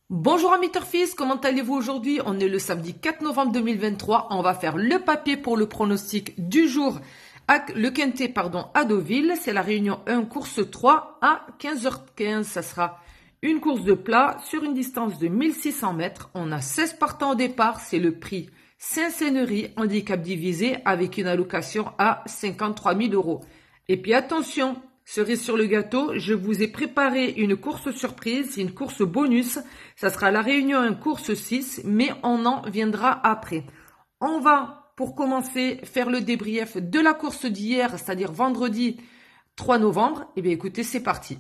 Bonjour amis turfistes, comment allez-vous aujourd'hui? On est le samedi 4 novembre 2023. On va faire le papier pour le pronostic du jour. Le quintet, à Deauville. C'est la réunion 1, course 3 à 15h15. Ça sera une course de plat sur une distance de 1600 mètres. On a 16 partants au départ. C'est le prix Saint-Sénéry, handicap divisé avec une allocation à 53 000 euros. Et puis attention, cerise sur le gâteau, je vous ai préparé une course surprise, c'est une course bonus. Ça sera la réunion 1 course 6, mais on en viendra après. On va, pour commencer, faire le débrief de la course d'hier, c'est-à-dire vendredi 3 novembre. Eh bien écoutez, c'est parti.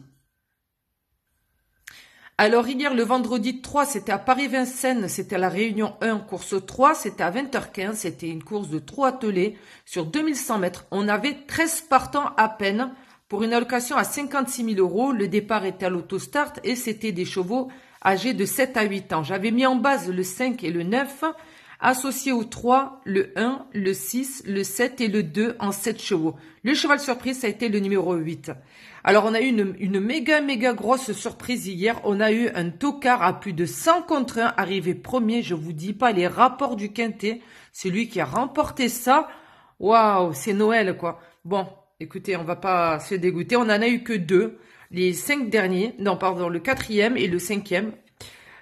Alors hier, le vendredi 3, c'était à Paris-Vincennes, c'était la réunion 1, course 3, c'était à 20h15, c'était une course de 3 attelés sur 2100 mètres. On avait 13 partants à peine pour une allocation à 56 000 euros. Le départ était à l'autostart et c'était des chevaux âgés de 7 à 8 ans. J'avais mis en base le 5 et le 9, associé au 3, le 1, le 6, le 7 et le 2 en 7 chevaux. Le cheval surprise, ça a été le numéro 8. Alors, on a eu une méga grosse surprise hier. On a eu un tocard à plus de 100 contre 1 arrivé premier. Je vous dis pas les rapports du quintet. C'est lui qui a remporté ça. Waouh, c'est Noël, quoi. Bon, écoutez, on va pas se dégoûter. On en a eu que 2. Les 5 derniers. Non, pardon, le 4e et le 5e.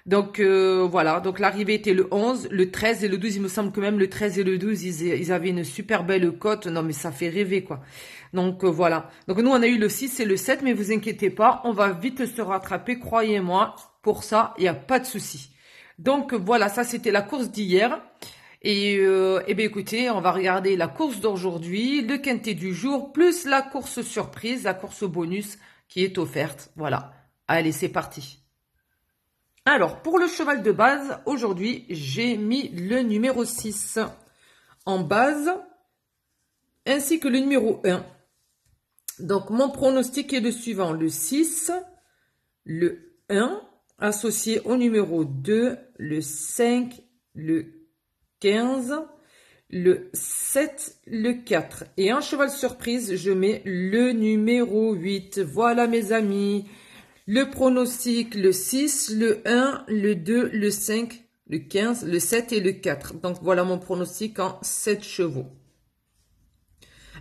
Donc voilà, donc l'arrivée était le 11, le 13 et le 12. Il me semble que même le 13 et le 12, ils avaient une super belle cote. Non mais ça fait rêver quoi. Donc voilà. Donc nous on a eu le 6 et le 7, mais vous inquiétez pas, on va vite se rattraper, croyez-moi. Pour ça, il n'y a pas de souci. Donc voilà, ça c'était la course d'hier. Et bien écoutez, on va regarder la course d'aujourd'hui, le quintet du jour, plus la course surprise, la course bonus qui est offerte. Voilà. Allez, c'est parti. Alors, pour le cheval de base, aujourd'hui, j'ai mis le numéro 6 en base, ainsi que le numéro 1. Donc, mon pronostic est le suivant. Le 6, le 1, associé au numéro 2, le 5, le 15, le 7, le 4. Et en cheval surprise, je mets le numéro 8. Voilà, mes amis. Le pronostic, le 6, le 1, le 2, le 5, le 15, le 7 et le 4. Donc voilà mon pronostic en 7 chevaux.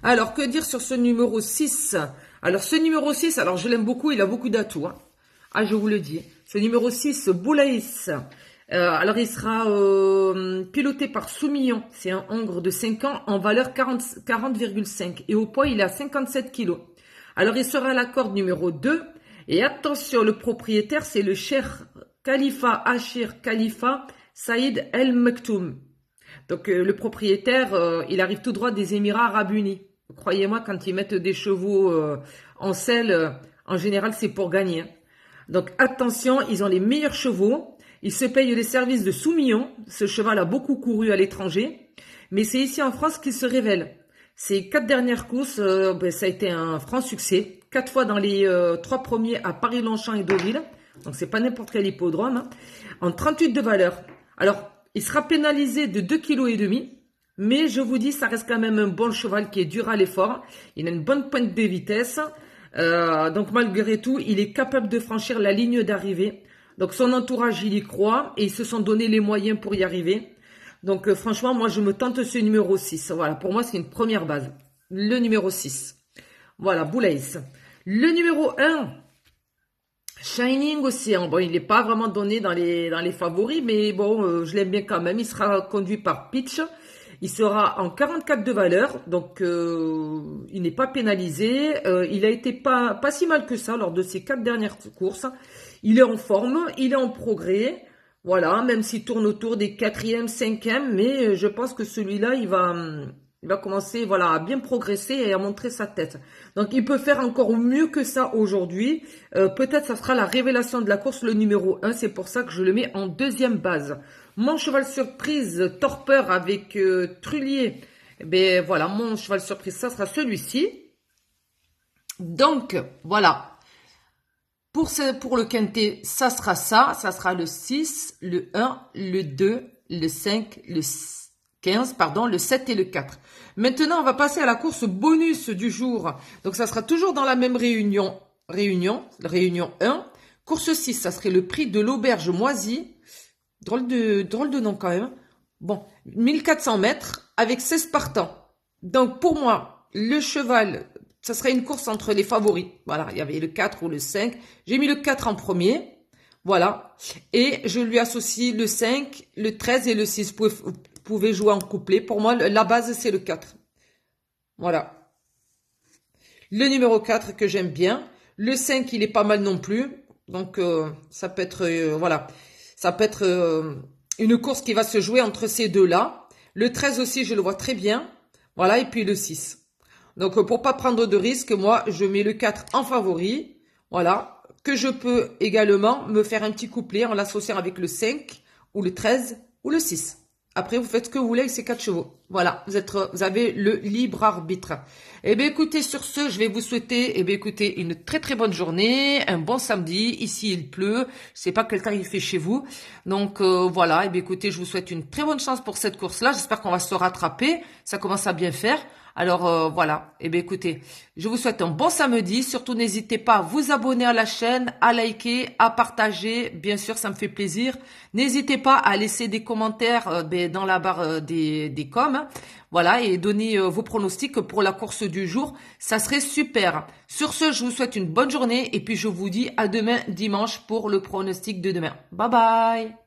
Alors, que dire sur ce numéro 6? Alors, ce numéro 6, alors je l'aime beaucoup, il a beaucoup d'atouts. Hein. Ah, je vous le dis. Ce numéro 6, Boulaïs. Alors, il sera piloté par Soumillon. C'est un hongre de 5 ans en valeur 40,5. Et au poids, il est à 57 kilos. Alors, il sera à la corde numéro 2. Et attention, le propriétaire, c'est le Cheikh Khalifa Achir Khalifa Saïd El Mektoum. Donc, le propriétaire, il arrive tout droit des Émirats Arabes Unis. Croyez-moi, quand ils mettent des chevaux en selle, en général, c'est pour gagner. Hein. Donc, attention, ils ont les meilleurs chevaux. Ils se payent les services de Soumillon. Ce cheval a beaucoup couru à l'étranger. Mais c'est ici en France qu'il se révèle. Ces 4 dernières courses, ça a été un franc succès. 4 fois dans les 3 premiers à Paris-Longchamp et Deauville. Donc, c'est pas n'importe quel hippodrome. Hein. En 38 de valeur. Alors, il sera pénalisé de 2,5 kg. Mais je vous dis, ça reste quand même un bon cheval qui est dur à l'effort. Il a une bonne pointe de vitesse. Donc, malgré tout, il est capable de franchir la ligne d'arrivée. Donc, son entourage, il y croit. Et ils se sont donné les moyens pour y arriver. Donc, franchement, moi, je me tente ce numéro 6. Voilà, pour moi, c'est une première base. Le numéro 6. Voilà, Boulaïs. Le numéro 1, Shining Ocean. Bon, il n'est pas vraiment donné dans les favoris, mais bon, je l'aime bien quand même. Il sera conduit par Pitch. Il sera en 44 de valeur, donc il n'est pas pénalisé. Il a été pas si mal que ça lors de ses 4 dernières courses. Il est en forme, il est en progrès. Voilà, même s'il tourne autour des 4e, 5e, mais je pense que celui-là, il va commencer voilà, à bien progresser et à montrer sa tête. Donc, il peut faire encore mieux que ça aujourd'hui. Peut-être ça sera la révélation de la course, le numéro 1. C'est pour ça que je le mets en 2e base. Mon cheval surprise, Torpeur avec Trullier. Eh bien, voilà, mon cheval surprise, ça sera celui-ci. Donc, voilà. Pour le quintet, ça sera le 6, le 1, le 2, le 5, le 15, pardon, le 7 et le 4. Maintenant, on va passer à la course bonus du jour. Donc, ça sera toujours dans la même réunion 1, Course 6, ça serait le prix de l'auberge moisie. Drôle de nom quand même. Bon, 1400 mètres avec 16 partants. Donc pour moi, le cheval, ça serait une course entre les favoris. Voilà, il y avait le 4 ou le 5. J'ai mis le 4 en premier. Voilà. Et je lui associe le 5, le 13 et le 6. Vous pouvez jouer en couplet. Pour moi, la base, c'est le 4. Voilà. Le numéro 4 que j'aime bien. Le 5, il est pas mal non plus. Donc, ça peut être, voilà. Ça peut être une course qui va se jouer entre ces deux-là. Le 13 aussi, je le vois très bien. Voilà. Et puis le 6. Donc, pour pas prendre de risques, moi, je mets le 4 en favori. Voilà. Que je peux également me faire un petit couplet en l'associant avec le 5 ou le 13 ou le 6. Après, vous faites ce que vous voulez avec ces 4 chevaux. Voilà, vous avez le libre arbitre. Eh bien, écoutez, sur ce, je vais vous souhaiter, écoutez, une très très bonne journée, un bon samedi. Ici, il pleut. Je sais pas quel temps il fait chez vous. Donc, voilà, écoutez, je vous souhaite une très bonne chance pour cette course-là. J'espère qu'on va se rattraper. Ça commence à bien faire. Alors, voilà. Écoutez, je vous souhaite un bon samedi. Surtout, n'hésitez pas à vous abonner à la chaîne, à liker, à partager. Bien sûr, ça me fait plaisir. N'hésitez pas à laisser des commentaires dans la barre des coms. Voilà, et donner vos pronostics pour la course du jour. Ça serait super. Sur ce, je vous souhaite une bonne journée et puis je vous dis à demain dimanche pour le pronostic de demain. Bye bye.